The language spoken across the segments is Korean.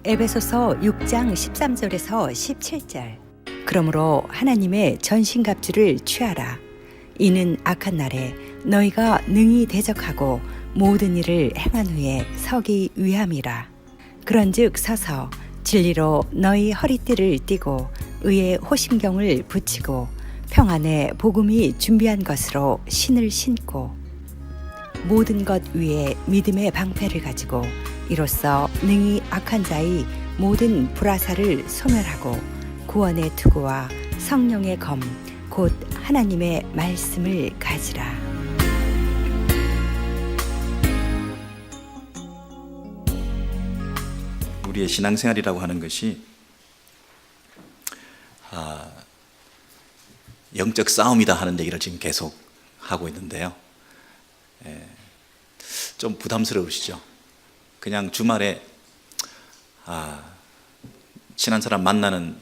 에베소서 6장 13절에서 17절. 그러므로 하나님의 전신갑주를 취하라. 이는 악한 날에 너희가 능히 대적하고 모든 일을 행한 후에 서기 위함이라. 그런즉 서서 진리로 너희 허리띠를 띠고 의의 호심경을 붙이고 평안의 복음이 준비한 것으로 신을 신고 모든 것 위에 믿음의 방패를 가지고 이로써 능히 악한 자의 모든 불화살을 소멸하고 구원의 투구와 성령의 검 곧 하나님의 말씀을 가지라. 우리의 신앙생활이라고 하는 것이 영적 싸움이다 하는 얘기를 지금 계속 하고 있는데요. 좀 부담스러우시죠? 그냥 주말에 친한 사람 만나는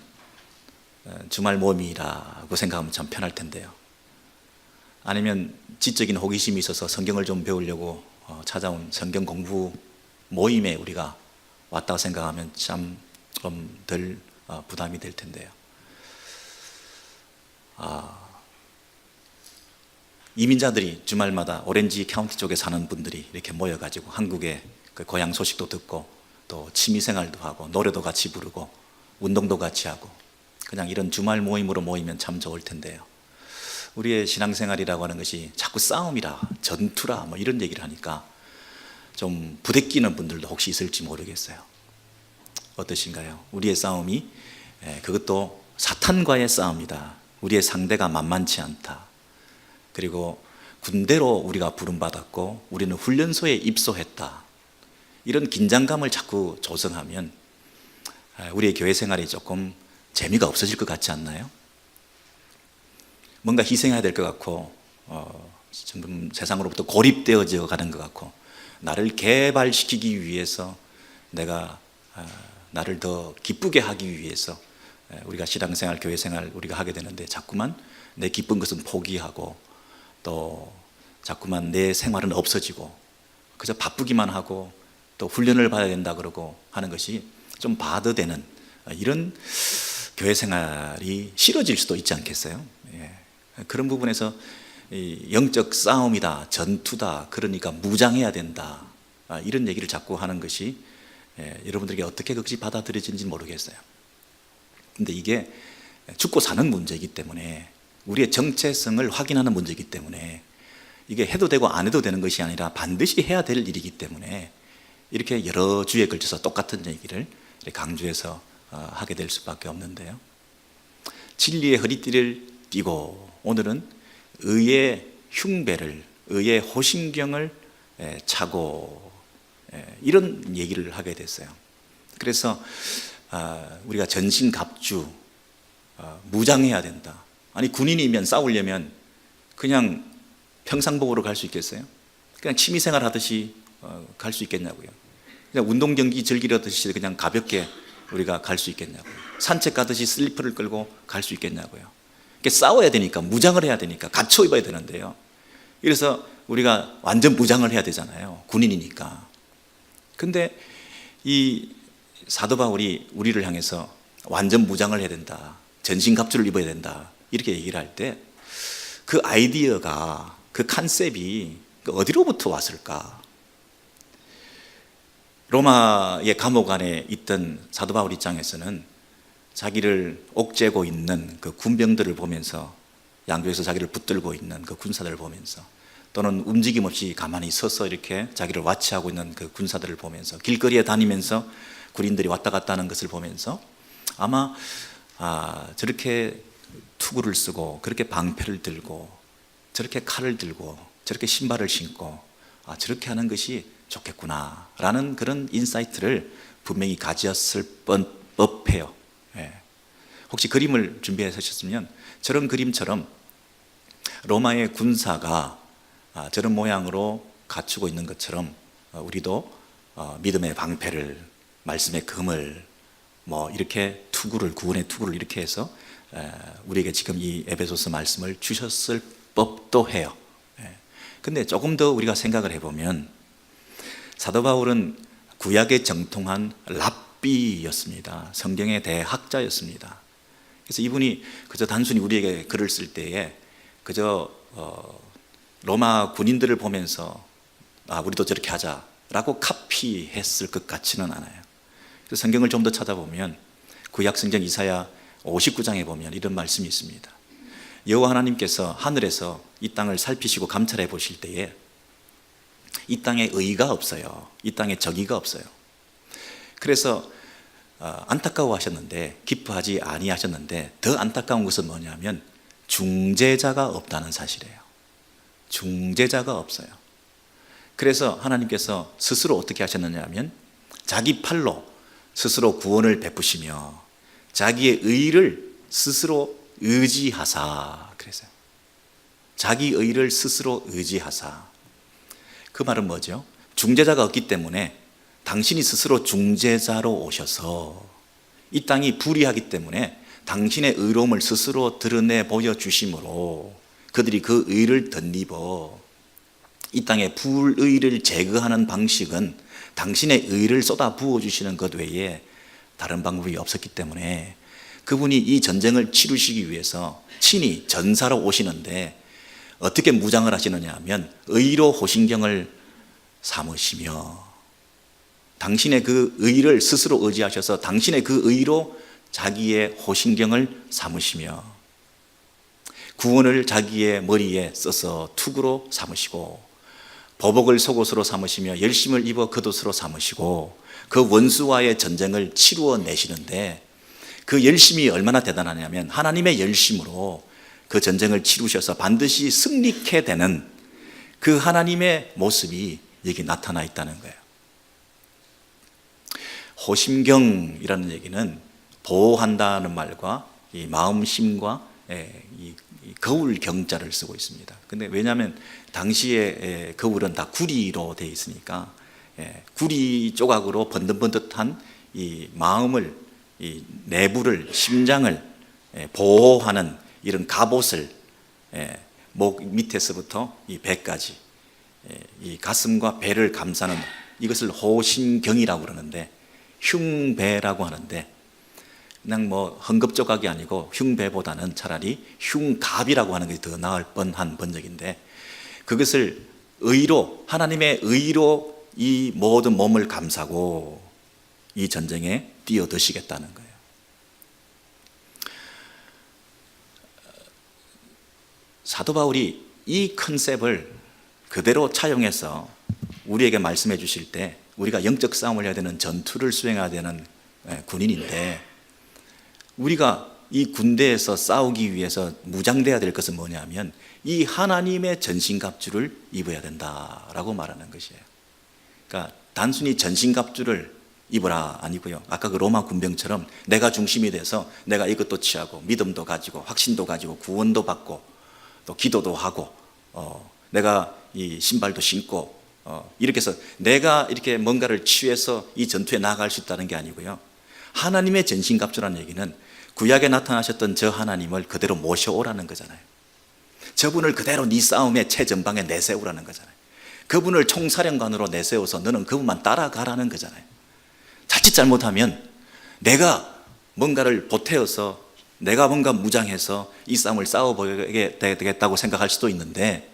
주말 모임이라고 생각하면 참 편할 텐데요. 아니면 지적인 호기심이 있어서 성경을 좀 배우려고 찾아온 성경 공부 모임에 우리가 왔다고 생각하면 참 좀 덜 부담이 될 텐데요. 이민자들이 주말마다 오렌지 카운티 쪽에 사는 분들이 이렇게 모여가지고 한국의 그 고향 소식도 듣고 또 취미생활도 하고 노래도 같이 부르고 운동도 같이 하고 그냥 이런 주말 모임으로 모이면 참 좋을 텐데요. 우리의 신앙생활이라고 하는 것이 자꾸 싸움이라 전투라 뭐 이런 얘기를 하니까 좀 부대끼는 분들도 혹시 있을지 모르겠어요. 어떠신가요? 우리의 싸움이 그것도 사탄과의 싸움이다. 우리의 상대가 만만치 않다. 그리고 군대로 우리가 부름받았고 우리는 훈련소에 입소했다. 이런 긴장감을 자꾸 조성하면 우리의 교회 생활이 조금 재미가 없어질 것 같지 않나요? 뭔가 희생해야 될 것 같고 지금 세상으로부터 고립되어져 가는 것 같고 나를 개발시키기 위해서 내가 나를 더 기쁘게 하기 위해서 우리가 신앙생활, 교회생활 우리가 하게 되는데 자꾸만 내 기쁜 것은 포기하고 또 자꾸만 내 생활은 없어지고 그저 바쁘기만 하고 또 훈련을 받아야 된다 그러고 하는 것이 좀 바드되는 이런 교회 생활이 싫어질 수도 있지 않겠어요? 그런 부분에서 영적 싸움이다, 전투다, 그러니까 무장해야 된다 이런 얘기를 자꾸 하는 것이 여러분들에게 어떻게 그것이 받아들여지는지 모르겠어요. 근데 이게 죽고 사는 문제이기 때문에 우리의 정체성을 확인하는 문제이기 때문에 이게 해도 되고 안 해도 되는 것이 아니라 반드시 해야 될 일이기 때문에 이렇게 여러 주에 걸쳐서 똑같은 얘기를 강조해서 하게 될 수밖에 없는데요. 진리의 허리띠를 띠고 오늘은 의의 흉배를, 의의 호심경을 차고 이런 얘기를 하게 됐어요. 그래서 우리가 전신갑주 무장해야 된다. 아니 군인이면 싸우려면 그냥 평상복으로 갈 수 있겠어요? 그냥 취미생활 하듯이 갈 수 있겠냐고요. 그냥 운동경기 즐기려듯이 그냥 가볍게 우리가 갈 수 있겠냐고요. 산책 가듯이 슬리퍼를 끌고 갈 수 있겠냐고요. 싸워야 되니까 무장을 해야 되니까 갖춰 입어야 되는데요. 그래서 우리가 완전 무장을 해야 되잖아요. 군인이니까. 근데 이 사도 바울이 우리를 향해서 완전 무장을 해야 된다. 전신갑주를 입어야 된다. 이렇게 얘기를 할 때 그 아이디어가 그 컨셉이 어디로부터 왔을까? 로마의 감옥 안에 있던 사도 바울 입장에서는 자기를 옥죄고 있는 그 군병들을 보면서 양쪽에서 자기를 붙들고 있는 그 군사들을 보면서 또는 움직임 없이 가만히 서서 이렇게 자기를 와치하고 있는 그 군사들을 보면서 길거리에 다니면서 군인들이 왔다 갔다 하는 것을 보면서 아마 저렇게 투구를 쓰고 그렇게 방패를 들고 저렇게 칼을 들고 저렇게 신발을 신고 저렇게 하는 것이 좋겠구나 라는 그런 인사이트를 분명히 가졌을 법해요. 혹시 그림을 준비하셨으면 저런 그림처럼 로마의 군사가 저런 모양으로 갖추고 있는 것처럼 우리도 믿음의 방패를, 말씀의 금을 뭐 이렇게 투구를, 구원의 투구를 이렇게 해서 우리에게 지금 이 에베소서 말씀을 주셨을 법도 해요. 근데 조금 더 우리가 생각을 해보면 사도 바울은 구약에 정통한 랍비였습니다. 성경의 대학자였습니다. 그래서 이분이 그저 단순히 우리에게 글을 쓸 때에 그저 로마 군인들을 보면서 우리도 저렇게 하자라고 카피했을 것 같지는 않아요. 그래서 성경을 좀 더 찾아보면 구약 성경 이사야 59장에 보면 이런 말씀이 있습니다. 여호와 하나님께서 하늘에서 이 땅을 살피시고 감찰해 보실 때에 이 땅에 의가 없어요. 이 땅에 정의가 없어요. 그래서 안타까워하셨는데, 기뻐하지 아니하셨는데, 더 안타까운 것은 뭐냐면 중재자가 없다는 사실이에요. 중재자가 없어요. 그래서 하나님께서 스스로 어떻게 하셨느냐 하면 자기 팔로 스스로 구원을 베푸시며 자기의 의를 스스로 의지하사, 그래서요. 자기 의를 스스로 의지하사. 그 말은 뭐죠? 중재자가 없기 때문에 당신이 스스로 중재자로 오셔서 이 땅이 불의하기 때문에 당신의 의로움을 스스로 드러내 보여주심으로 그들이 그 의를 덧입어 이 땅의 불의를 제거하는 방식은 당신의 의를 쏟아 부어주시는 것 외에 다른 방법이 없었기 때문에 그분이 이 전쟁을 치르시기 위해서 친히 전사로 오시는데 어떻게 무장을 하시느냐 하면 의로 호신경을 삼으시며 당신의 그 의를 스스로 의지하셔서 당신의 그 의로 자기의 호신경을 삼으시며 구원을 자기의 머리에 써서 투구로 삼으시고 보복을 속옷으로 삼으시며 열심을 입어 겉옷으로 삼으시고 그 원수와의 전쟁을 치루어 내시는데 그 열심이 얼마나 대단하냐면 하나님의 열심으로 그 전쟁을 치루셔서 반드시 승리케 되는 그 하나님의 모습이 여기 나타나 있다는 거예요. 호심경이라는 얘기는 보호한다는 말과 이 마음심과 이 거울 경자를 쓰고 있습니다. 근데 왜냐하면 당시에 거울은 다 구리로 되어 있으니까 구리 조각으로 번듯번듯한 이 마음을, 이 내부를, 심장을 보호하는 이런 갑옷을 목 밑에서부터 이 배까지 이 가슴과 배를 감싸는 이것을 호심경이라고 그러는데 흉배라고 하는데 그냥 뭐 헝겊조각이 아니고 흉배보다는 차라리 흉갑이라고 하는 것이 더 나을 뻔한 번역인데 그것을 의로, 하나님의 의로 이 모든 몸을 감싸고 이 전쟁에 뛰어드시겠다는 거예요. 사도 바울이 이 컨셉을 그대로 차용해서 우리에게 말씀해 주실 때 우리가 영적 싸움을 해야 되는, 전투를 수행해야 되는 군인인데 우리가 이 군대에서 싸우기 위해서 무장돼야 될 것은 뭐냐면 이 하나님의 전신갑주를 입어야 된다라고 말하는 것이에요. 그러니까 단순히 전신갑주를 입어라 아니고요. 아까 그 로마 군병처럼 내가 중심이 돼서 내가 이것도 취하고 믿음도 가지고 확신도 가지고 구원도 받고 또 기도도 하고 내가 이 신발도 신고 이렇게 해서 내가 이렇게 뭔가를 취해서 이 전투에 나아갈 수 있다는 게 아니고요. 하나님의 전신갑주라는 얘기는 구약에 나타나셨던 저 하나님을 그대로 모셔오라는 거잖아요. 저분을 그대로 네 싸움의 최전방에 내세우라는 거잖아요. 그분을 총사령관으로 내세워서 너는 그분만 따라가라는 거잖아요. 자칫 잘못하면 내가 뭔가를 보태어서 내가 뭔가 무장해서 이 싸움을 싸워보게 되겠다고 생각할 수도 있는데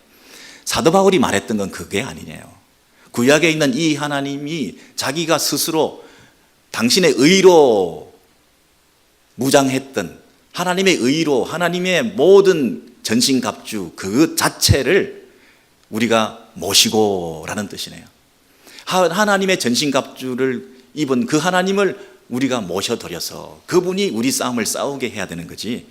사도 바울이 말했던 건 그게 아니네요. 구약에 있는 이 하나님이 자기가 스스로 당신의 의로 무장했던 하나님의 의로 하나님의 모든 전신갑주 그 자체를 우리가 모시고라는 뜻이네요. 하나님의 전신갑주를 입은 그 하나님을 우리가 모셔드려서 그분이 우리 싸움을 싸우게 해야 되는 거지,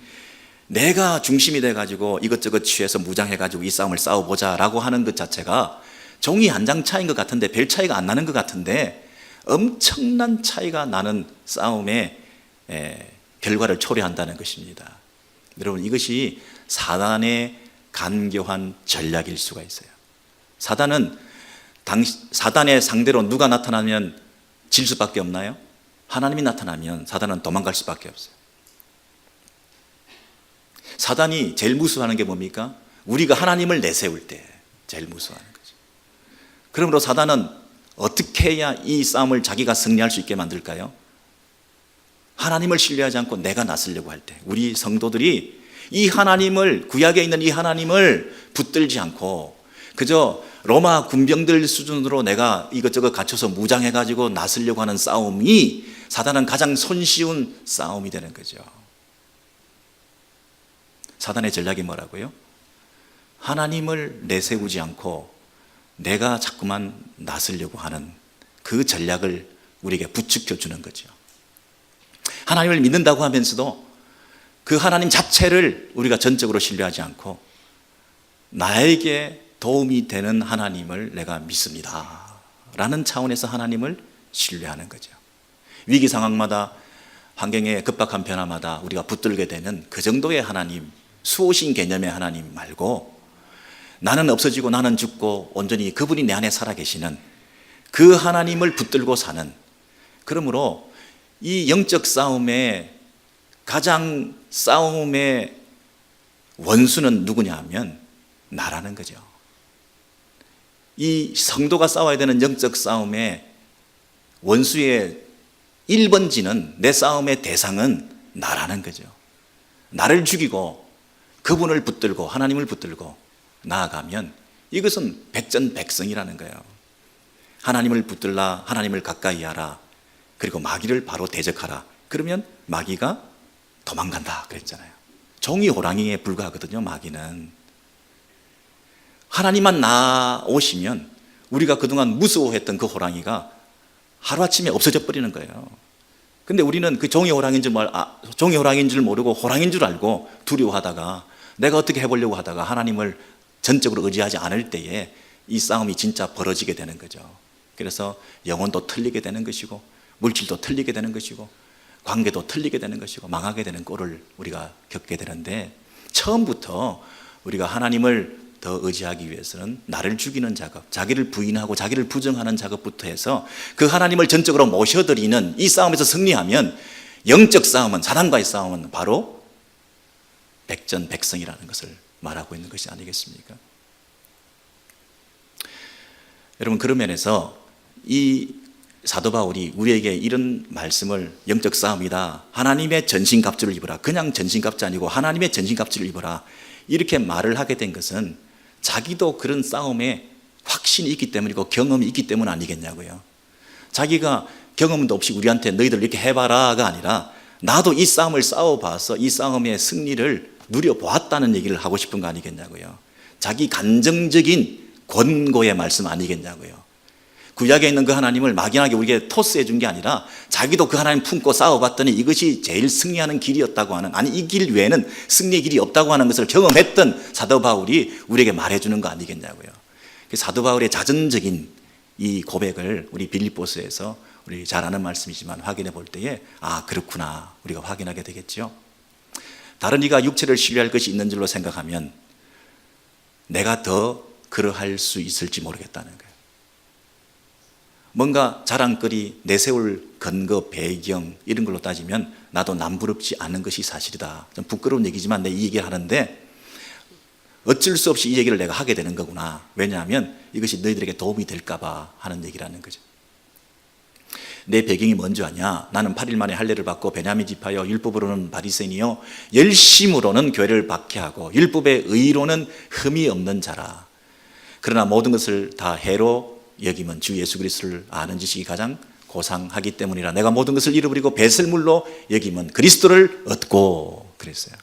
내가 중심이 돼가지고 이것저것 취해서 무장해가지고 이 싸움을 싸워보자라고 하는 것 자체가 종이 한 장 차이인 것 같은데 별 차이가 안 나는 것 같은데 엄청난 차이가 나는 싸움의 결과를 초래한다는 것입니다. 여러분, 이것이 사단의 간교한 전략일 수가 있어요. 사단은 사단의 상대로 누가 나타나면 질 수밖에 없나요? 하나님이 나타나면 사단은 도망갈 수밖에 없어요. 사단이 제일 무서워하는 게 뭡니까? 우리가 하나님을 내세울 때 제일 무서워하는 거죠. 그러므로 사단은 어떻게 해야 이 싸움을 자기가 승리할 수 있게 만들까요? 하나님을 신뢰하지 않고 내가 나서려고 할 때, 우리 성도들이 이 하나님을, 구약에 있는 이 하나님을 붙들지 않고 그저 로마 군병들 수준으로 내가 이것저것 갖춰서 무장해가지고 나서려고 하는 싸움이 사단은 가장 손쉬운 싸움이 되는 거죠. 사단의 전략이 뭐라고요? 하나님을 내세우지 않고 내가 자꾸만 나서려고 하는 그 전략을 우리에게 부추겨 주는 거죠. 하나님을 믿는다고 하면서도 그 하나님 자체를 우리가 전적으로 신뢰하지 않고 나에게 도움이 되는 하나님을 내가 믿습니다 라는 차원에서 하나님을 신뢰하는 거죠. 위기 상황마다, 환경의 급박한 변화마다 우리가 붙들게 되는 그 정도의 하나님, 수호신 개념의 하나님 말고 나는 없어지고 나는 죽고 온전히 그분이 내 안에 살아계시는 그 하나님을 붙들고 사는, 그러므로 이 영적 싸움의 가장 싸움의 원수는 누구냐 하면 나라는 거죠. 이 성도가 싸워야 되는 영적 싸움의 원수의 1번지는, 내 싸움의 대상은 나라는 거죠. 나를 죽이고 그분을 붙들고 하나님을 붙들고 나아가면 이것은 백전백승이라는 거예요. 하나님을 붙들라, 하나님을 가까이 하라, 그리고 마귀를 바로 대적하라. 그러면 마귀가 도망간다 그랬잖아요. 종이 호랑이에 불과하거든요. 마귀는 하나님만 나오시면 우리가 그동안 무서워했던 그 호랑이가 하루아침에 없어져 버리는 거예요. 근데 우리는 그 종이 호랑이인 줄 모르고 호랑이인 줄 알고 두려워하다가 내가 어떻게 해보려고 하다가 하나님을 전적으로 의지하지 않을 때에 이 싸움이 진짜 벌어지게 되는 거죠. 그래서 영혼도 틀리게 되는 것이고 물질도 틀리게 되는 것이고 관계도 틀리게 되는 것이고 망하게 되는 꼴을 우리가 겪게 되는데, 처음부터 우리가 하나님을 더 의지하기 위해서는 나를 죽이는 작업, 자기를 부인하고 자기를 부정하는 작업부터 해서 그 하나님을 전적으로 모셔드리는 이 싸움에서 승리하면 영적 싸움은, 사단과의 싸움은 바로 백전백승이라는 것을 말하고 있는 것이 아니겠습니까? 여러분, 그런 면에서 이 사도 바울이 우리에게 이런 말씀을, 영적 싸움이다, 하나님의 전신갑주를 입어라, 그냥 전신갑주 아니고 하나님의 전신갑주를 입어라, 이렇게 말을 하게 된 것은 자기도 그런 싸움에 확신이 있기 때문이고 경험이 있기 때문 아니겠냐고요. 자기가 경험도 없이 우리한테 너희들 이렇게 해봐라가 아니라 나도 이 싸움을 싸워봐서 이 싸움의 승리를 누려보았다는 얘기를 하고 싶은 거 아니겠냐고요. 자기 감정적인 권고의 말씀 아니겠냐고요. 구약에 있는 그 하나님을 막연하게 우리에게 토스해 준 게 아니라 자기도 그 하나님 품고 싸워봤더니 이것이 제일 승리하는 길이었다고 하는, 아니 이 길 외에는 승리의 길이 없다고 하는 것을 경험했던 사도 바울이 우리에게 말해주는 거 아니겠냐고요. 사도 바울의 자전적인 이 고백을 우리 빌립보서에서 우리 잘 아는 말씀이지만 확인해 볼 때에 아 그렇구나 우리가 확인하게 되겠죠. 다른 이가 육체를 신뢰할 것이 있는 줄로 생각하면 내가 더 그러할 수 있을지 모르겠다는 거예요. 뭔가 자랑거리, 내세울 근거, 배경 이런 걸로 따지면 나도 남부럽지 않은 것이 사실이다. 좀 부끄러운 얘기지만 내가 이 얘기를 하는데 어쩔 수 없이 이 얘기를 내가 하게 되는 거구나. 왜냐하면 이것이 너희들에게 도움이 될까 봐 하는 얘기라는 거죠. 내 배경이 뭔지 아냐? 나는 8일 만에 할례를 받고 베냐민 지파여, 율법으로는 바리새인이요 열심으로는 교회를 박해하고 율법의 의로는 흠이 없는 자라. 그러나 모든 것을 다 해로 여기면 주 예수 그리스도를 아는 지식이 가장 고상하기 때문이라. 내가 모든 것을 잃어버리고 배설물로 여기면 그리스도를 얻고 그랬어요.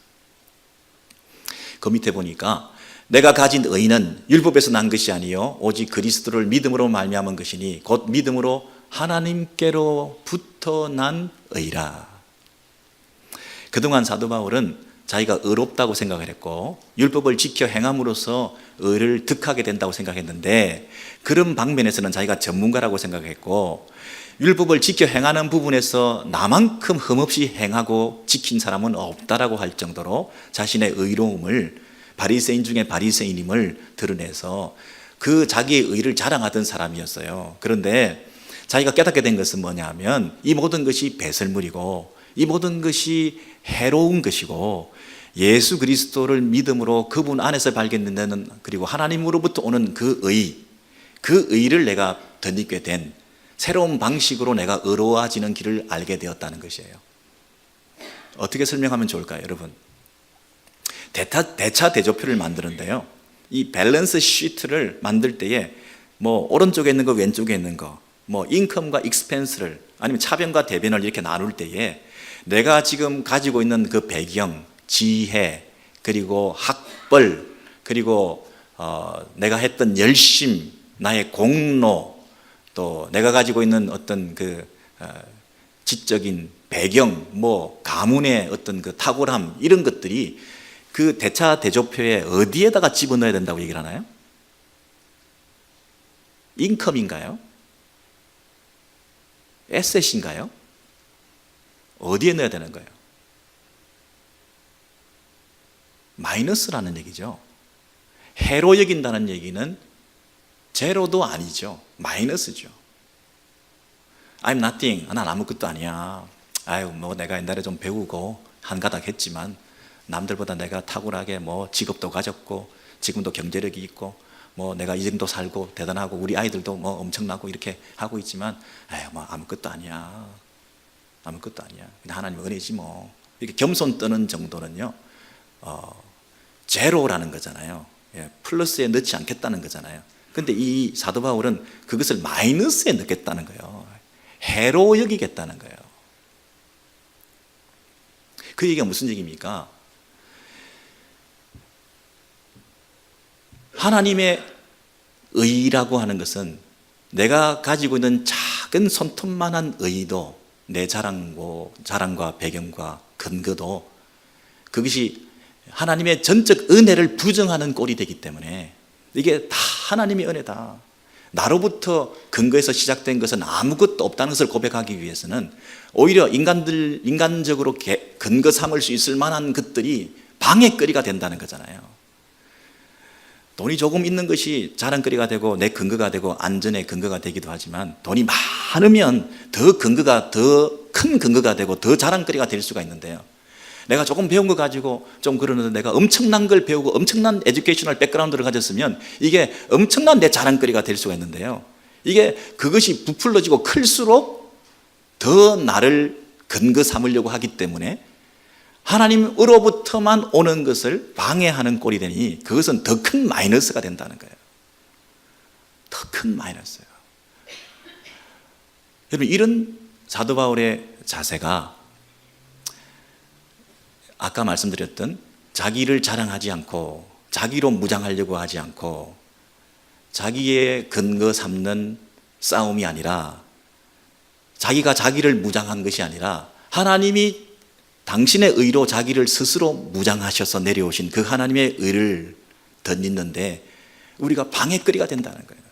그 밑에 보니까 내가 가진 의는 율법에서 난 것이 아니요 오직 그리스도를 믿음으로 말미암은 것이니 곧 믿음으로 하나님께로부터 난 의라. 그동안 사도 바울은 자기가 의롭다고 생각을 했고 율법을 지켜 행함으로써 의를 득하게 된다고 생각했는데, 그런 방면에서는 자기가 전문가라고 생각했고 율법을 지켜 행하는 부분에서 나만큼 흠없이 행하고 지킨 사람은 없다라고 할 정도로 자신의 의로움을, 바리새인 중에 바리새인임을 드러내서 그 자기의 의를 자랑하던 사람이었어요. 그런데 자기가 깨닫게 된 것은 뭐냐면 이 모든 것이 배설물이고 이 모든 것이 해로운 것이고 예수 그리스도를 믿음으로 그분 안에서 발견되는, 그리고 하나님으로부터 오는 그 의를 내가 덧입게 된 새로운 방식으로 내가 의로워지는 길을 알게 되었다는 것이에요. 어떻게 설명하면 좋을까요, 여러분? 대차 대조표를 만드는데요, 이 밸런스 시트를 만들 때에 뭐 오른쪽에 있는 거 왼쪽에 있는 거, 뭐 인컴과 익스펜스를 아니면 차변과 대변을 이렇게 나눌 때에 내가 지금 가지고 있는 그 배경, 지혜, 그리고 학벌, 그리고 내가 했던 열심, 나의 공로, 또 내가 가지고 있는 어떤 그 지적인 배경, 뭐 가문의 어떤 그 탁월함, 이런 것들이 그 대차 대조표에 어디에다가 집어넣어야 된다고 얘기를 하나요? 인컴인가요? 에셋인가요? 어디에 넣어야 되는 거예요? 마이너스라는 얘기죠. 해로 여긴다는 얘기는 제로도 아니죠. 마이너스죠. I'm nothing. 난 아무것도 아니야. 아유, 뭐 내가 옛날에 좀 배우고 한가닥 했지만 남들보다 내가 탁월하게 뭐 직업도 가졌고 지금도 경제력이 있고 뭐 내가 이 정도 살고 대단하고 우리 아이들도 뭐 엄청나고 이렇게 하고 있지만 아유, 뭐 아무것도 아니야. 아무것도 아니야. 그냥 하나님 은혜지 뭐. 이렇게 겸손 떠는 정도는요, 제로라는 거잖아요. 예, 플러스에 넣지 않겠다는 거잖아요. 근데 이 사도 바울은 그것을 마이너스에 넣겠다는 거예요. 해로 여기겠다는 거예요. 그 얘기가 무슨 얘기입니까? 하나님의 의라고 하는 것은 내가 가지고 있는 작은 손톱만한 의도, 내 자랑과 배경과 근거도 그것이 하나님의 전적 은혜를 부정하는 꼴이 되기 때문에 이게 다 하나님의 은혜다. 나로부터 근거에서 시작된 것은 아무것도 없다는 것을 고백하기 위해서는 오히려 인간적으로 근거 삼을 수 있을 만한 것들이 방해거리가 된다는 거잖아요. 돈이 조금 있는 것이 자랑거리가 되고 내 근거가 되고 안전의 근거가 되기도 하지만 돈이 많으면 더 큰 근거가 되고 더 자랑거리가 될 수가 있는데요, 내가 조금 배운 거 가지고 좀 그러는데 내가 엄청난 걸 배우고 엄청난 에듀케이셔널 백그라운드를 가졌으면 이게 엄청난 내 자랑거리가 될 수가 있는데요, 이게 그것이 부풀러지고 클수록 더 나를 근거 삼으려고 하기 때문에 하나님으로부터만 오는 것을 방해하는 꼴이 되니 그것은 더 큰 마이너스가 된다는 거예요. 더 큰 마이너스예요. 여러분, 이런 사도 바울의 자세가 아까 말씀드렸던 자기를 자랑하지 않고 자기로 무장하려고 하지 않고 자기의 근거 삼는 싸움이 아니라, 자기가 자기를 무장한 것이 아니라 하나님이 당신의 의로 자기를 스스로 무장하셔서 내려오신 그 하나님의 의를 덧입는데 우리가 방해거리가 된다는 거예요.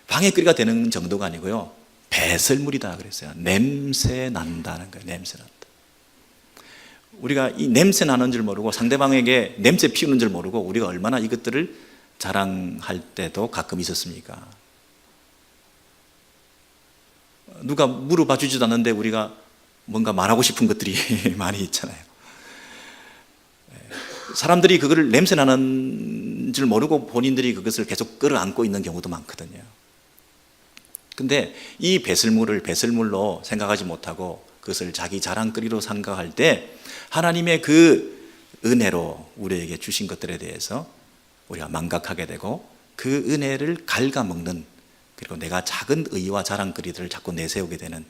방해거리가 되는 정도가 아니고요, 배설물이다 그랬어요. 냄새 난다는 거예요. 냄새 난다. 우리가 이 냄새 나는 줄 모르고 상대방에게 냄새 피우는 줄 모르고 우리가 얼마나 이것들을 자랑할 때도 가끔 있었습니까? 누가 물어봐 주지도 않는데 우리가 뭔가 말하고 싶은 것들이 많이 있잖아요. 사람들이 그거를 냄새 나는 줄 모르고 본인들이 그것을 계속 끌어안고 있는 경우도 많거든요. 근데 이 배설물을 배설물로 생각하지 못하고 그것을 자기 자랑거리로 생각할 때 하나님의 그 은혜로 우리에게 주신 것들에 대해서 우리가 망각하게 되고 그 은혜를 갉아먹는, 그리고 내가 작은 의와 자랑거리들을 자꾸 내세우게 되는,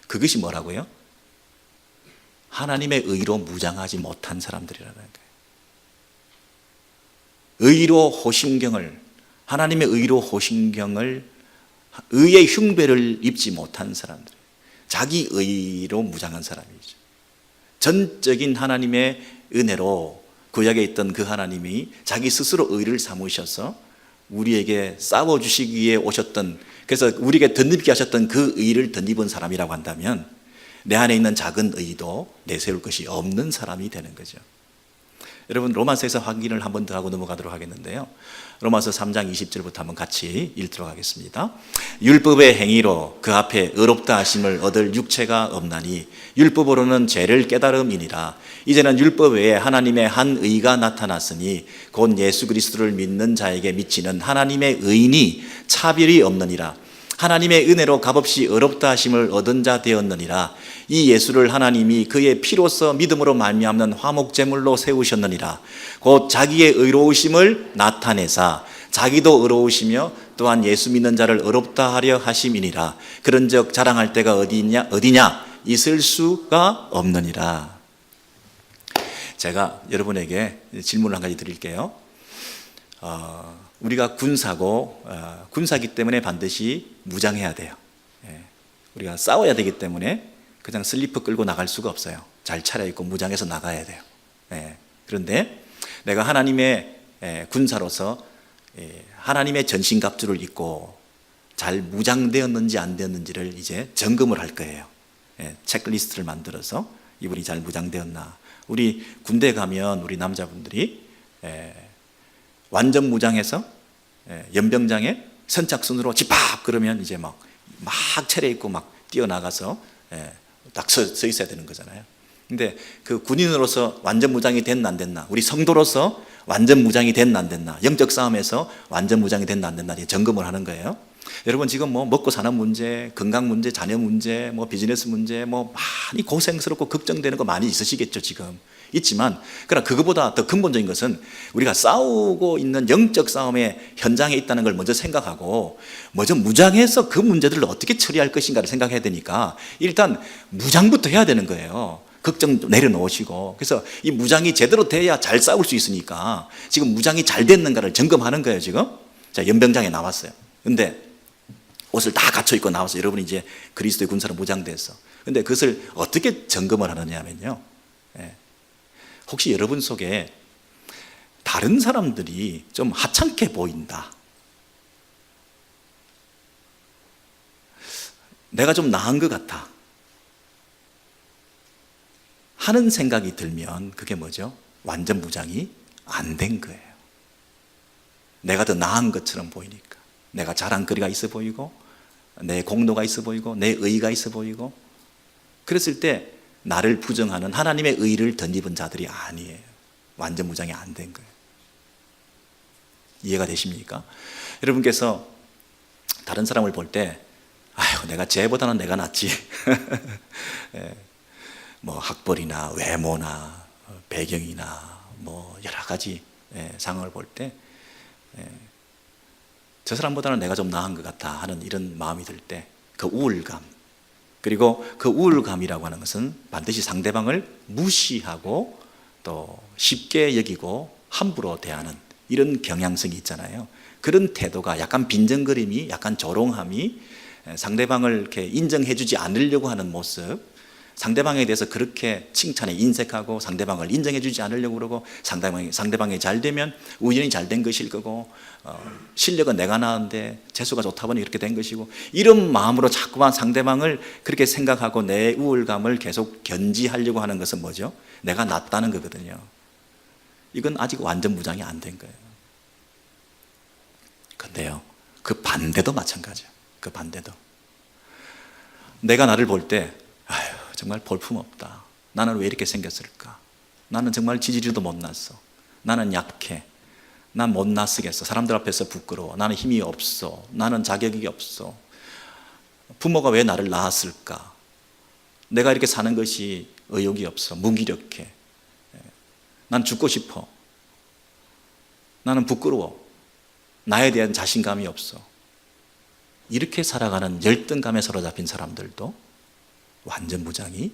그것이 뭐라고요? 하나님의 의로 무장하지 못한 사람들이라는 거예요. 의로 호심경을, 하나님의 의로 호심경을, 의의 흉배를 입지 못한 사람들, 자기 의로 무장한 사람이죠. 전적인 하나님의 은혜로 구약에 있던 그 하나님이 자기 스스로 의를 삼으셔서 우리에게 싸워주시기 위해 오셨던, 그래서 우리에게 덧입게 하셨던 그 의를 덧입은 사람이라고 한다면 내 안에 있는 작은 의도 내세울 것이 없는 사람이 되는 거죠. 여러분, 로마서에서 확인을 한 번 더 하고 넘어가도록 하겠는데요, 로마서 3장 20절부터 한번 같이 읽도록 하겠습니다. 율법의 행위로 그 앞에 의롭다 하심을 얻을 육체가 없나니 율법으로는 죄를 깨달음이니라. 이제는 율법 외에 하나님의 한 의가 나타났으니 곧 예수 그리스도를 믿는 자에게 미치는 하나님의 의니 차별이 없느니라. 하나님의 은혜로 값없이 의롭다 하심을 얻은 자 되었느니라. 이 예수를 하나님이 그의 피로서 믿음으로 말미암는 화목제물로 세우셨느니라. 곧 자기의 의로우심을 나타내사 자기도 의로우시며 또한 예수 믿는 자를 의롭다 하려 하심이니라. 그런즉 자랑할 때가 어디냐 있을 수가 없느니라. 제가 여러분에게 질문을 한 가지 드릴게요. 우리가 군사고 군사기 때문에 반드시 무장해야 돼요. 우리가 싸워야 되기 때문에 그냥 슬리퍼 끌고 나갈 수가 없어요. 잘 차려입고 무장해서 나가야 돼요. 그런데 내가 하나님의 군사로서 하나님의 전신갑주를 입고 잘 무장되었는지 안 되었는지를 이제 점검을 할 거예요. 체크리스트를 만들어서 이분이 잘 무장되었나. 우리 군대 가면 우리 남자분들이 완전 무장해서 연병장에 선착순으로 집합 그러면 이제 막 차려입고 막 뛰어나가서 딱 서 있어야 되는 거잖아요. 근데 그 군인으로서 완전 무장이 됐나 안 됐나, 우리 성도로서 완전 무장이 됐나 안 됐나, 영적 싸움에서 완전 무장이 됐나 안 됐나 점검을 하는 거예요. 여러분 지금 뭐 먹고 사는 문제, 건강 문제, 자녀 문제, 뭐 비즈니스 문제, 뭐 많이 고생스럽고 걱정되는 거 많이 있으시겠죠 지금. 있지만 그러나 그거보다 더 근본적인 것은 우리가 싸우고 있는 영적 싸움의 현장에 있다는 걸 먼저 생각하고 먼저 무장해서 그 문제들을 어떻게 처리할 것인가를 생각해야 되니까 일단 무장부터 해야 되는 거예요. 걱정 좀 내려놓으시고. 그래서 이 무장이 제대로 돼야 잘 싸울 수 있으니까 지금 무장이 잘 됐는가를 점검하는 거예요 지금. 자, 연병장에 나왔어요. 근데 옷을 다 갖춰 입고 나와서 여러분이 이제 그리스도의 군사로 무장돼서. 근데 그것을 어떻게 점검을 하느냐 하면요, 혹시 여러분 속에 다른 사람들이 좀 하찮게 보인다, 내가 좀 나은 것 같아 하는 생각이 들면 그게 뭐죠? 완전 무장이 안 된 거예요. 내가 더 나은 것처럼 보이니까, 내가 자랑거리가 있어 보이고 내 공로가 있어 보이고 내 의의가 있어 보이고, 그랬을 때 나를 부정하는 하나님의 의를 덧입은 자들이 아니에요. 완전 무장이 안 된 거예요. 이해가 되십니까? 여러분께서 다른 사람을 볼 때 아유 내가 쟤보다는 내가 낫지 뭐 학벌이나 외모나 배경이나 뭐 여러 가지 상황을 볼 때 저 사람보다는 내가 좀 나은 것 같아 하는 이런 마음이 들 때 그 우울감, 그리고 그 우울감이라고 하는 것은 반드시 상대방을 무시하고 또 쉽게 여기고 함부로 대하는 이런 경향성이 있잖아요. 그런 태도가 약간 빈정거림이, 약간 조롱함이, 상대방을 이렇게 인정해주지 않으려고 하는 모습, 상대방에 대해서 그렇게 칭찬에 인색하고 상대방을 인정해주지 않으려고 그러고, 상대방이 잘 되면 우연히 잘 된 것일 거고, 실력은 내가 나은데 재수가 좋다 보니 이렇게 된 것이고, 이런 마음으로 자꾸만 상대방을 그렇게 생각하고 내 우울감을 계속 견지하려고 하는 것은 뭐죠? 내가 낫다는 거거든요. 이건 아직 완전 무장이 안 된 거예요. 근데요, 그 반대도 마찬가지예요. 그 반대도, 내가 나를 볼 때 아휴 정말 볼품없다, 나는 왜 이렇게 생겼을까, 나는 정말 지지리도 못났어, 나는 약해, 난 못 나서겠어, 사람들 앞에서 부끄러워, 나는 힘이 없어, 나는 자격이 없어, 부모가 왜 나를 낳았을까, 내가 이렇게 사는 것이 의욕이 없어, 무기력해, 난 죽고 싶어, 나는 부끄러워, 나에 대한 자신감이 없어. 이렇게 살아가는 열등감에 사로잡힌 사람들도 완전 무장이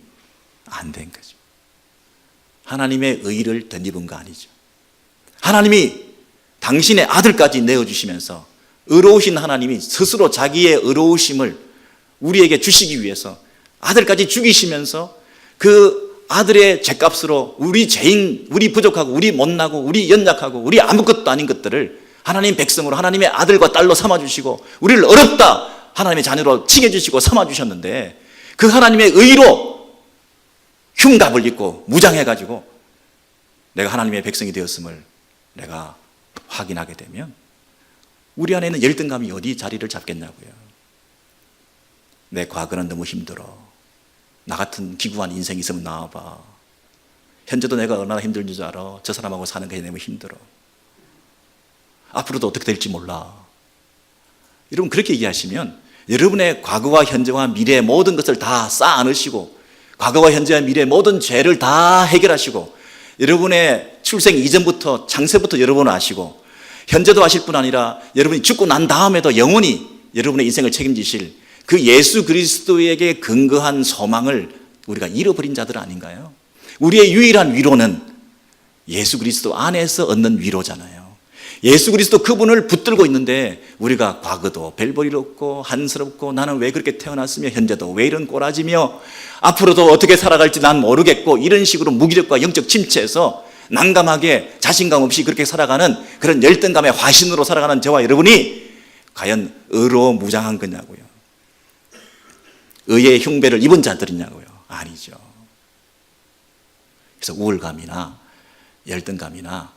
안 된 거죠. 하나님의 의를 덧입은 거 아니죠. 하나님이 당신의 아들까지 내어주시면서, 의로우신 하나님이 스스로 자기의 의로우심을 우리에게 주시기 위해서 아들까지 죽이시면서 그 아들의 죗값으로 우리 죄인, 우리 부족하고 우리 못나고 우리 연약하고 우리 아무것도 아닌 것들을 하나님 백성으로, 하나님의 아들과 딸로 삼아주시고 우리를 어렵다 하나님의 자녀로 칭해주시고 삼아주셨는데, 그 하나님의 의로 흉갑을 입고 무장해가지고 내가 하나님의 백성이 되었음을 내가 확인하게 되면 우리 안에 있는 열등감이 어디 자리를 잡겠냐고요. 내 과거는 너무 힘들어, 나 같은 기구한 인생이 있으면 나와봐, 현재도 내가 얼마나 힘든 줄 알아, 저 사람하고 사는 게 너무 힘들어, 앞으로도 어떻게 될지 몰라. 여러분 그렇게 얘기하시면 여러분의 과거와 현재와 미래의 모든 것을 다 쌓아 안으시고 과거와 현재와 미래의 모든 죄를 다 해결하시고 여러분의 출생 이전부터 창세부터 여러분은 아시고 현재도 아실 뿐 아니라 여러분이 죽고 난 다음에도 영원히 여러분의 인생을 책임지실 그 예수 그리스도에게 근거한 소망을 우리가 잃어버린 자들 아닌가요? 우리의 유일한 위로는 예수 그리스도 안에서 얻는 위로잖아요. 예수 그리스도 그분을 붙들고 있는데 우리가 과거도 별 볼 일 없고 한스럽고 나는 왜 그렇게 태어났으며 현재도 왜 이런 꼬라지며 앞으로도 어떻게 살아갈지 난 모르겠고 이런 식으로 무기력과 영적 침체에서 난감하게 자신감 없이 그렇게 살아가는 그런 열등감의 화신으로 살아가는 저와 여러분이 과연 의로 무장한 거냐고요. 의의 흉배를 입은 자들이냐고요. 아니죠. 그래서 우울감이나 열등감이나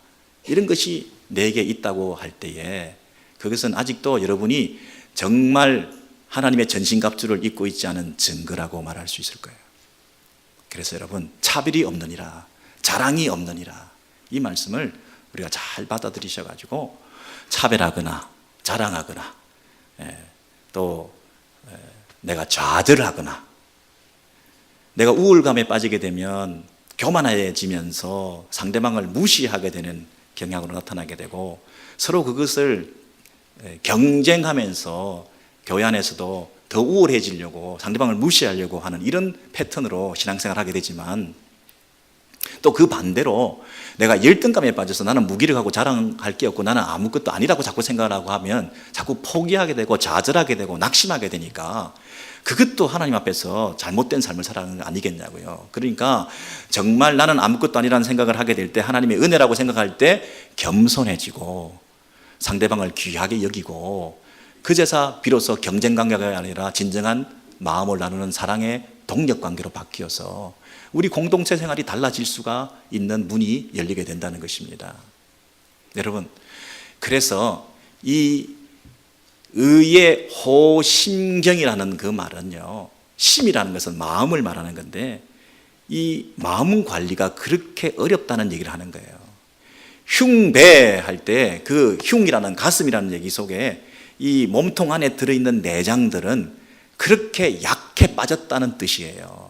이런 것이 내게 있다고 할 때에 그것은 아직도 여러분이 정말 하나님의 전신갑주를 입고 있지 않은 증거라고 말할 수 있을 거예요. 그래서 여러분 차별이 없느니라 자랑이 없느니라 이 말씀을 우리가 잘 받아들이셔가지고 차별하거나 자랑하거나 또 내가 좌절하거나 내가 우울감에 빠지게 되면 교만해지면서 상대방을 무시하게 되는 경향으로 나타나게 되고 서로 그것을 경쟁하면서 교회 안에서도 더 우월해지려고 상대방을 무시하려고 하는 이런 패턴으로 신앙생활을 하게 되지만 또 그 반대로 내가 열등감에 빠져서 나는 무기력하고 자랑할 게 없고 나는 아무것도 아니라고 자꾸 생각을 하고 하면 자꾸 포기하게 되고 좌절하게 되고 낙심하게 되니까 그것도 하나님 앞에서 잘못된 삶을 살아가는 거 아니겠냐고요. 그러니까 정말 나는 아무것도 아니라는 생각을 하게 될 때 하나님의 은혜라고 생각할 때 겸손해지고 상대방을 귀하게 여기고 그제서 비로소 경쟁 관계가 아니라 진정한 마음을 나누는 사랑의 동력 관계로 바뀌어서 우리 공동체 생활이 달라질 수가 있는 문이 열리게 된다는 것입니다. 여러분, 그래서 이 의의 호심경이라는 그 말은요, 심이라는 것은 마음을 말하는 건데 이 마음 관리가 그렇게 어렵다는 얘기를 하는 거예요. 흉배할 때 그 흉이라는 가슴이라는 얘기 속에 이 몸통 안에 들어있는 내장들은 그렇게 약해 빠졌다는 뜻이에요.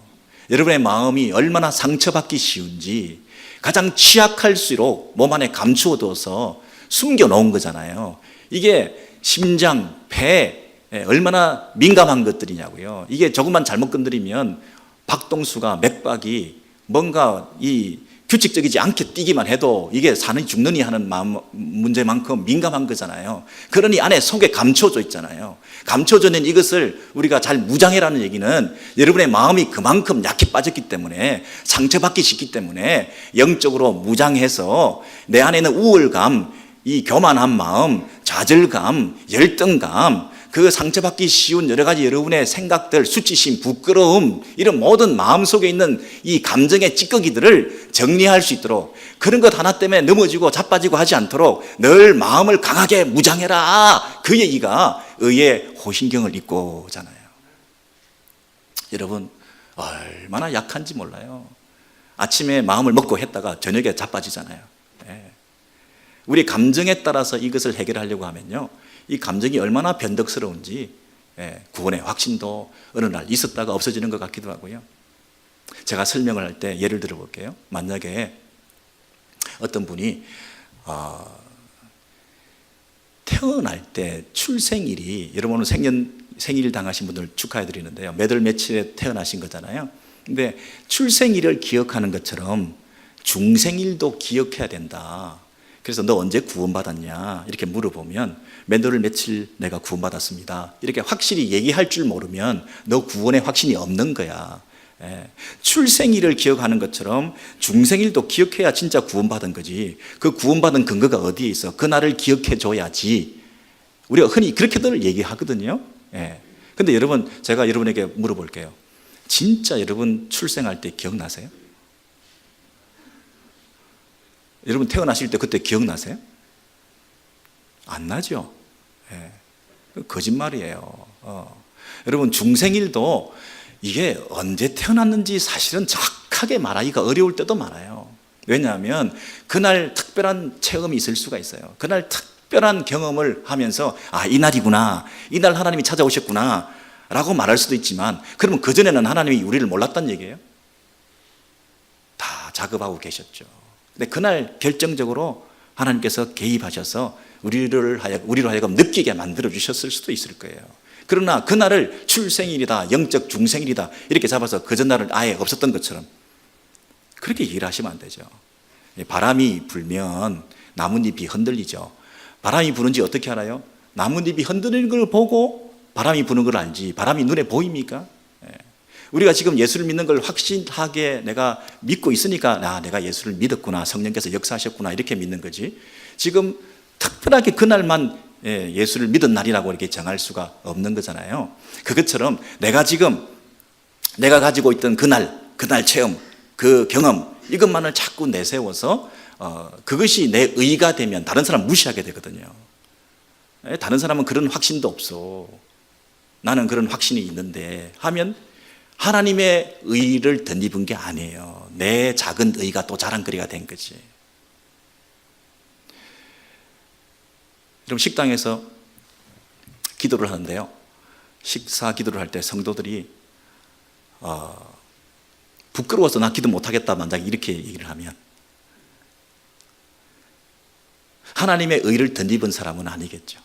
여러분의 마음이 얼마나 상처받기 쉬운지 가장 취약할수록 몸 안에 감추어둬서 숨겨놓은 거잖아요. 이게 심장, 폐 얼마나 민감한 것들이냐고요. 이게 조금만 잘못 건드리면 박동수가 맥박이 뭔가 이 규칙적이지 않게 뛰기만 해도 이게 사는 죽느니 하는 문제만큼 민감한 거잖아요. 그러니 안에 속에 감춰져 있잖아요. 감춰져 있는 이것을 우리가 잘 무장해라는 얘기는 여러분의 마음이 그만큼 약해 빠졌기 때문에 상처받기 쉽기 때문에 영적으로 무장해서 내 안에 있는 우울감, 이 교만한 마음, 좌절감, 열등감, 그 상처받기 쉬운 여러 가지 여러분의 생각들, 수치심, 부끄러움 이런 모든 마음속에 있는 이 감정의 찌꺼기들을 정리할 수 있도록 그런 것 하나 때문에 넘어지고 자빠지고 하지 않도록 늘 마음을 강하게 무장해라. 그 얘기가 의의 호신경을 입고잖아요. 여러분 얼마나 약한지 몰라요. 아침에 마음을 먹고 했다가 저녁에 자빠지잖아요. 우리 감정에 따라서 이것을 해결하려고 하면요, 이 감정이 얼마나 변덕스러운지 구원의 확신도 어느 날 있었다가 없어지는 것 같기도 하고요. 제가 설명을 할 때 예를 들어 볼게요. 만약에 어떤 분이 태어날 때 출생일이, 여러분은 생일 당하신 분들 축하해 드리는데요, 몇 월 며칠에 태어나신 거잖아요. 근데 출생일을 기억하는 것처럼 중생일도 기억해야 된다. 그래서 너 언제 구원받았냐 이렇게 물어보면 몇 월 며칠 내가 구원받았습니다 이렇게 확실히 얘기할 줄 모르면 너 구원의 확신이 없는 거야. 출생일을 기억하는 것처럼 중생일도 기억해야 진짜 구원받은 거지. 그 구원받은 근거가 어디에 있어? 그 날을 기억해 줘야지. 우리가 흔히 그렇게들 얘기하거든요. 근데 여러분, 제가 여러분에게 물어볼게요. 진짜 여러분 출생할 때 기억나세요? 여러분 태어나실 때 그때 기억나세요? 안 나죠? 거짓말이에요. 여러분 중생일도 이게 언제 태어났는지 사실은 정확하게 말하기가 어려울 때도 많아요. 왜냐하면 그날 특별한 체험이 있을 수가 있어요. 그날 특별한 경험을 하면서 아, 이날이구나, 이날 하나님이 찾아오셨구나 라고 말할 수도 있지만, 그러면 그전에는 하나님이 우리를 몰랐단 얘기예요? 다 작업하고 계셨죠. 근데 그날 결정적으로 하나님께서 개입하셔서 우리로 하여금 느끼게 만들어 주셨을 수도 있을 거예요. 그러나 그날을 출생일이다, 영적 중생일이다 이렇게 잡아서 그 전날은 아예 없었던 것처럼 그렇게 얘기를 하시면 안 되죠. 바람이 불면 나뭇잎이 흔들리죠. 바람이 부는지 어떻게 알아요? 나뭇잎이 흔들리는 걸 보고 바람이 부는 걸 알지, 바람이 눈에 보입니까? 우리가 지금 예수를 믿는 걸 확신하게 내가 믿고 있으니까 내가 예수를 믿었구나, 성령께서 역사하셨구나 이렇게 믿는 거지, 지금 특별하게 그날만 예수를 믿은 날이라고 이렇게 정할 수가 없는 거잖아요. 그것처럼 내가 가지고 있던 그날 체험, 그 경험, 이것만을 자꾸 내세워서 그것이 내 의가 되면 다른 사람 무시하게 되거든요. 다른 사람은 그런 확신도 없어, 나는 그런 확신이 있는데 하면 하나님의 의를 덧입은 게 아니에요. 내 작은 의가 또 자랑거리가 된 거지. 그럼 식당에서 기도를 하는데요, 식사 기도를 할 때 성도들이 부끄러워서 나 기도 못하겠다 만약 이렇게 얘기를 하면 하나님의 의를 덧입은 사람은 아니겠죠.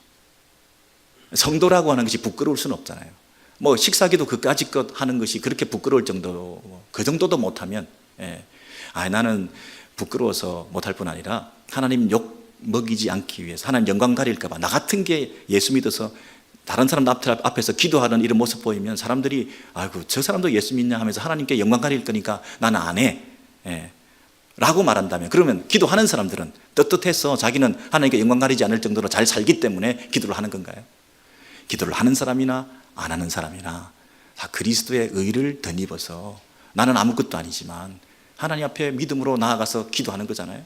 성도라고 하는 것이 부끄러울 수는 없잖아요. 뭐 식사기도 그까짓 것 하는 것이 그렇게 부끄러울 정도로, 그 정도도 못하면 나는 부끄러워서 못할 뿐 아니라 하나님 욕 먹이지 않기 위해서, 하나님 영광 가릴까 봐, 나 같은 게 예수 믿어서 다른 사람 앞에서 기도하는 이런 모습 보이면 사람들이 아이고 저 사람도 예수 믿냐 하면서 하나님께 영광 가릴 거니까 나는 안 해 라고 말한다면, 그러면 기도하는 사람들은 떳떳해서 자기는 하나님께 영광 가리지 않을 정도로 잘 살기 때문에 기도를 하는 건가요? 기도를 하는 사람이나 안 하는 사람이나 다 그리스도의 의를 덧입어서 나는 아무것도 아니지만 하나님 앞에 믿음으로 나아가서 기도하는 거잖아요.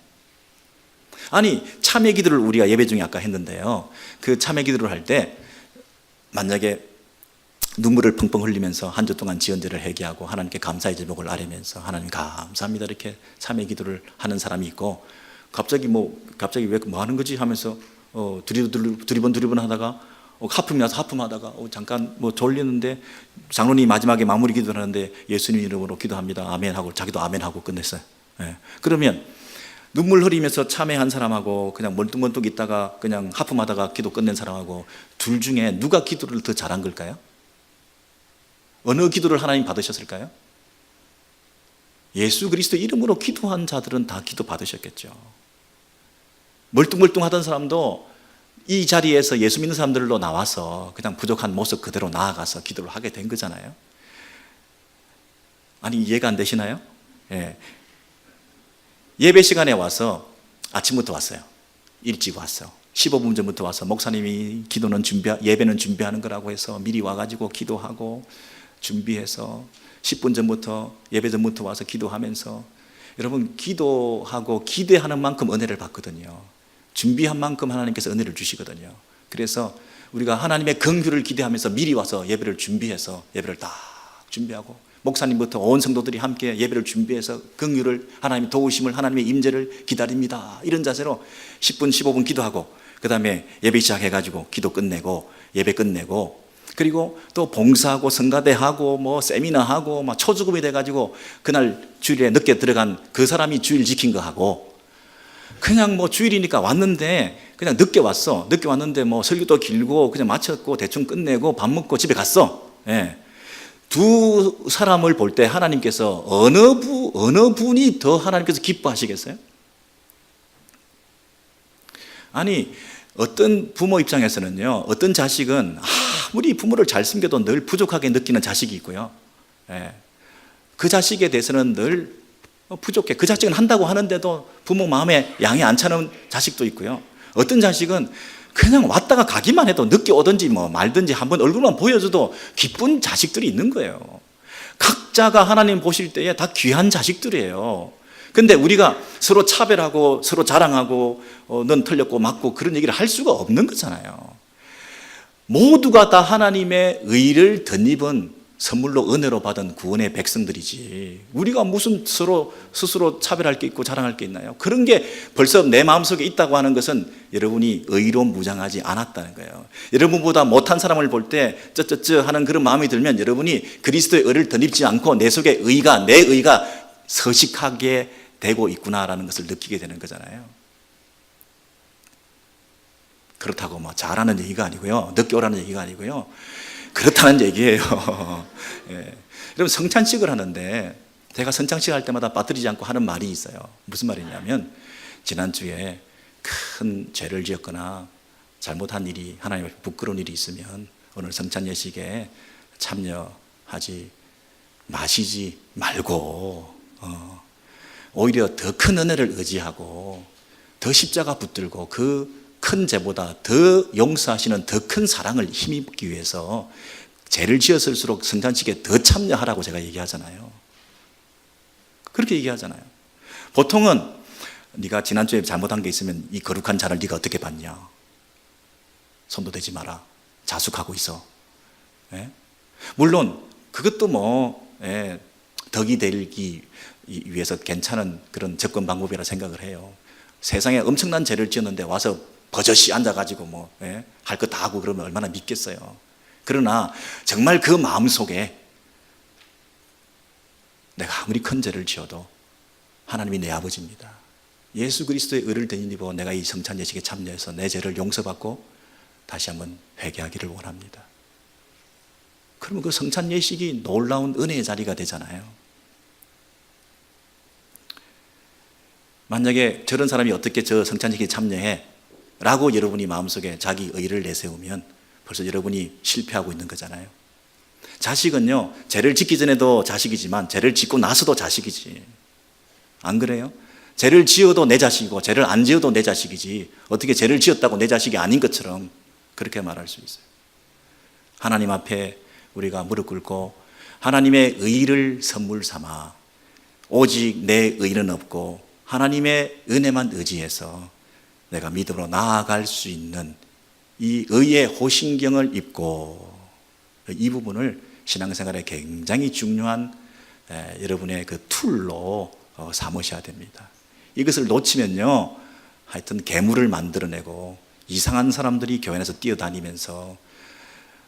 아니, 참회 기도를 우리가 예배 중에 아까 했는데요, 그 참회 기도를 할 때 만약에 눈물을 펑펑 흘리면서 한 주 동안 지연제를 회개하고 하나님께 감사의 제목을 아뢰면서 하나님 감사합니다 이렇게 참회 기도를 하는 사람이 있고, 갑자기 왜 뭐 하는 거지 하면서 두리번 하다가 하품이 나서 하품하다가 잠깐 졸리는데 장로님이 마지막에 마무리 기도를 하는데 예수님 이름으로 기도합니다 아멘 하고 자기도 아멘 하고 끝냈어요. 그러면 눈물 흘리면서 참회한 사람하고 그냥 멀뚱멀뚱 있다가 그냥 하품하다가 기도 끝낸 사람하고 둘 중에 누가 기도를 더 잘한 걸까요? 어느 기도를 하나님 받으셨을까요? 예수 그리스도 이름으로 기도한 자들은 다 기도 받으셨겠죠. 멀뚱멀뚱 하던 사람도 이 자리에서 예수 믿는 사람들로 나와서 그냥 부족한 모습 그대로 나아가서 기도를 하게 된 거잖아요. 아니, 이해가 안 되시나요? 예배 시간에 와서 아침부터 왔어요. 일찍 왔어. 15분 전부터 와서 목사님이 예배는 준비하는 거라고 해서 미리 와가지고 기도하고 준비해서 10분 전부터, 예배 전부터 와서 기도하면서, 여러분 기도하고 기대하는 만큼 은혜를 받거든요. 준비한 만큼 하나님께서 은혜를 주시거든요. 그래서 우리가 하나님의 긍휼을 기대하면서 미리 와서 예배를 준비해서 예배를 딱 준비하고, 목사님부터 온 성도들이 함께 예배를 준비해서 긍휼을, 하나님의 도우심을, 하나님의 임재를 기다립니다 이런 자세로 10분 15분 기도하고, 그 다음에 예배 시작해가지고 기도 끝내고 예배 끝내고, 그리고 또 봉사하고 성가대하고 세미나하고 초죽음이 돼가지고 그날 주일에 늦게 들어간 그 사람이 주일 지킨 거 하고, 그냥 주일이니까 왔는데 그냥 늦게 왔는데 설교도 길고 그냥 마쳤고 대충 끝내고 밥 먹고 집에 갔어. 두 사람을 볼 때 하나님께서 어느 분이 더 하나님께서 기뻐하시겠어요? 아니, 어떤 부모 입장에서는요, 어떤 자식은 아무리 부모를 잘 섬겨도 늘 부족하게 느끼는 자식이 있고요, 그 자식에 대해서는 늘 부족해, 그 자식은 한다고 하는데도 부모 마음에 양이 안 차는 자식도 있고요, 어떤 자식은 그냥 왔다가 가기만 해도 늦게 오든지 말든지 한번 얼굴만 보여줘도 기쁜 자식들이 있는 거예요. 각자가 하나님 보실 때에 다 귀한 자식들이에요. 근데 우리가 서로 차별하고 서로 자랑하고 넌 틀렸고 맞고 그런 얘기를 할 수가 없는 거잖아요. 모두가 다 하나님의 의를 덧입은 선물로 은혜로 받은 구원의 백성들이지, 우리가 무슨 스스로 차별할 게 있고 자랑할 게 있나요? 그런 게 벌써 내 마음속에 있다고 하는 것은 여러분이 의로 무장하지 않았다는 거예요. 여러분보다 못한 사람을 볼 때 쩌쩌쩌 하는 그런 마음이 들면 여러분이 그리스도의 의를 덧입지 않고 내 속에 내 의가 서식하게 되고 있구나라는 것을 느끼게 되는 거잖아요. 그렇다고 뭐 잘하는 얘기가 아니고요, 늦게 오라는 얘기가 아니고요, 그렇다는 얘기예요. 예. 여러분, 성찬식을 하는데 제가 성찬식 할 때마다 빠뜨리지 않고 하는 말이 있어요. 무슨 말이냐면, 지난주에 큰 죄를 지었거나 잘못한 일이, 하나님 앞에 부끄러운 일이 있으면 오늘 성찬 예식에 참여하지 마시지 말고 오히려 더 큰 은혜를 의지하고 더 십자가 붙들고 그 큰 죄보다 더 용서하시는 더 큰 사랑을 힘입기 위해서 죄를 지었을수록 성찬식에 더 참여하라고 제가 얘기하잖아요. 그렇게 얘기하잖아요. 보통은 네가 지난주에 잘못한 게 있으면 이 거룩한 잔을 네가 어떻게 받냐, 손도 대지 마라, 자숙하고 있어. 예? 물론 그것도 뭐 덕이 되기 위해서 괜찮은 그런 접근 방법이라 생각을 해요. 세상에 엄청난 죄를 지었는데 와서 버젓이 앉아가지고 할 거 다 하고 그러면 얼마나 믿겠어요. 그러나 정말 그 마음속에 내가 아무리 큰 죄를 지어도 하나님이 내 아버지입니다, 예수 그리스도의 의를 덧입어 내가 이 성찬 예식에 참여해서 내 죄를 용서받고 다시 한번 회개하기를 원합니다. 그러면 그 성찬 예식이 놀라운 은혜의 자리가 되잖아요. 만약에 저런 사람이 어떻게 저 성찬 예식에 참여해? 라고 여러분이 마음속에 자기 의를 내세우면 벌써 여러분이 실패하고 있는 거잖아요. 자식은요, 죄를 짓기 전에도 자식이지만 죄를 짓고 나서도 자식이지. 안 그래요? 죄를 지어도 내 자식이고 죄를 안 지어도 내 자식이지, 어떻게 죄를 지었다고 내 자식이 아닌 것처럼 그렇게 말할 수 있어요. 하나님 앞에 우리가 무릎 꿇고 하나님의 의를 선물 삼아 오직 내 의는 없고 하나님의 은혜만 의지해서 내가 믿음으로 나아갈 수 있는 이 의의 호신경을 입고, 이 부분을 신앙생활에 굉장히 중요한 여러분의 그 툴로 삼으셔야 됩니다. 이것을 놓치면요, 하여튼 괴물을 만들어내고 이상한 사람들이 교회 안에서 뛰어다니면서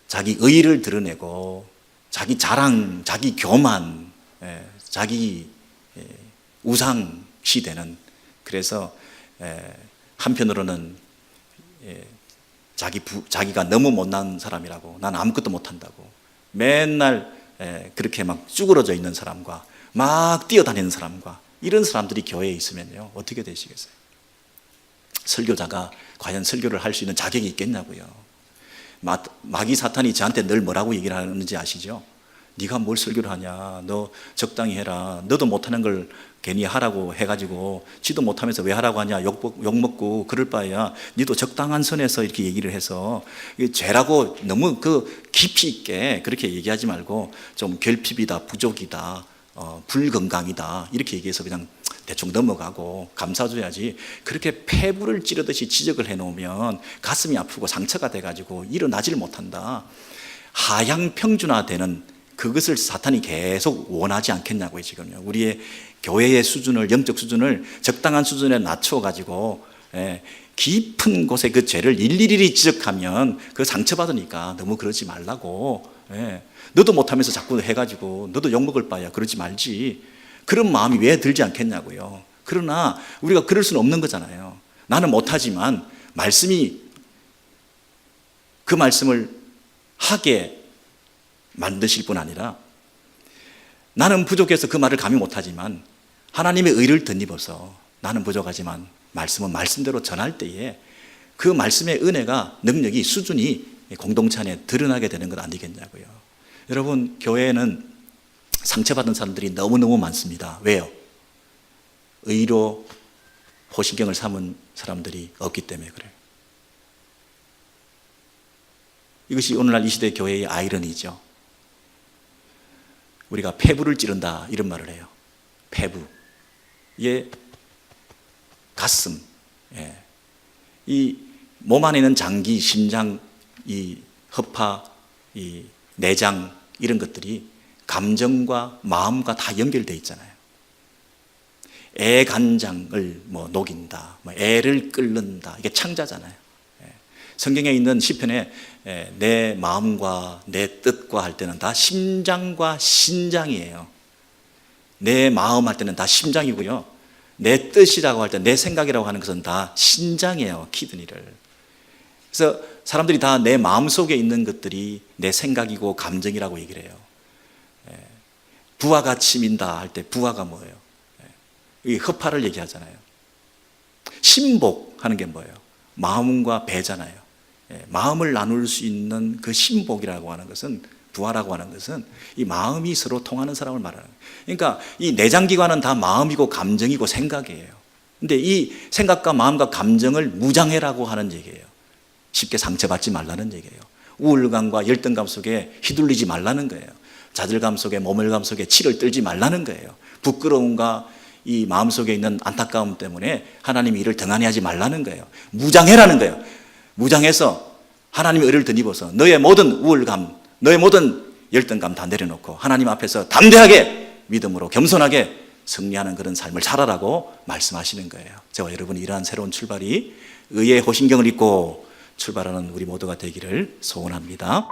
자기 의의를 드러내고 자기 자랑, 자기 교만, 자기 우상 시대는, 그래서 한편으로는 자기가 너무 못난 사람이라고, 난 아무것도 못한다고 맨날 그렇게 막 쭈그러져 있는 사람과 막 뛰어다니는 사람과 이런 사람들이 교회에 있으면요, 어떻게 되시겠어요? 설교자가 과연 설교를 할 수 있는 자격이 있겠냐고요. 마귀 사탄이 저한테 늘 뭐라고 얘기를 하는지 아시죠? 네가 뭘 설교를 하냐, 너 적당히 해라, 너도 못하는 걸 괜히 하라고 해가지고 지도 못하면서 왜 하라고 하냐, 욕먹고 그럴 바에야 니도 적당한 선에서 이렇게 얘기를 해서, 죄라고 너무 그 깊이 있게 그렇게 얘기하지 말고 좀 결핍이다, 부족이다, 불건강이다 이렇게 얘기해서 그냥 대충 넘어가고 감사줘야지, 그렇게 폐부를 찌르듯이 지적을 해놓으면 가슴이 아프고 상처가 돼가지고 일어나지를 못한다. 하향평준화되는 그것을 사탄이 계속 원하지 않겠냐고요. 지금요, 우리의 교회의 수준을, 영적 수준을 적당한 수준에 낮춰가지고 깊은 곳에 그 죄를 일일이 지적하면 그 상처받으니까 너무 그러지 말라고. 너도 못하면서 자꾸 해가지고 너도 욕먹을 바야 그러지 말지, 그런 마음이 왜 들지 않겠냐고요. 그러나 우리가 그럴 수는 없는 거잖아요. 나는 못하지만 말씀이 그 말씀을 하게 만드실 뿐 아니라, 나는 부족해서 그 말을 감히 못하지만 하나님의 의를 덧입어서 나는 부족하지만 말씀은 말씀대로 전할 때에 그 말씀의 은혜가, 능력이, 수준이 공동체 안에 드러나게 되는 것 아니겠냐고요. 여러분, 교회에는 상처받은 사람들이 너무너무 많습니다. 왜요? 의로 호신경을 삼은 사람들이 없기 때문에 그래요. 이것이 오늘날 이 시대 교회의 아이러니죠. 우리가 폐부를 찌른다 이런 말을 해요. 폐부, 가슴, 이 몸 안에 있는 장기, 심장, 이 허파, 이 내장, 이런 것들이 감정과 마음과 다 연결되어 있잖아요. 애간장을 녹인다, 애를 끓는다, 이게 창자잖아요. 성경에 있는 시편에 내 마음과 내 뜻과 할 때는 다 심장과 신장이에요. 내 마음 할 때는 다 심장이고요. 내 뜻이라고 할 때, 내 생각이라고 하는 것은 다 신장이에요, 키드니를. 그래서 사람들이 다 내 마음속에 있는 것들이 내 생각이고 감정이라고 얘기를 해요. 부하가 치민다 할 때 부하가 뭐예요? 이 허파를 얘기하잖아요. 신복하는 게 뭐예요? 마음과 배잖아요. 마음을 나눌 수 있는 그 신복이라고 하는 것은, 부하라고 하는 것은 이 마음이 서로 통하는 사람을 말하는 거예요. 그러니까 이 내장기관은 다 마음이고 감정이고 생각이에요. 근데 이 생각과 마음과 감정을 무장해라고 하는 얘기예요. 쉽게 상처받지 말라는 얘기예요. 우울감과 열등감 속에 휘둘리지 말라는 거예요. 좌절감 속에, 모멸감 속에 치를 떨지 말라는 거예요. 부끄러움과 이 마음속에 있는 안타까움 때문에 하나님이 이를 등한히 하지 말라는 거예요. 무장해라는 거예요. 무장해서 하나님의 의를 덧입어서 너의 모든 우울감, 너의 모든 열등감 다 내려놓고 하나님 앞에서 담대하게 믿음으로 겸손하게 승리하는 그런 삶을 살아라고 말씀하시는 거예요. 저와 여러분이 이러한 새로운 출발이 의의 호신경을 입고 출발하는 우리 모두가 되기를 소원합니다.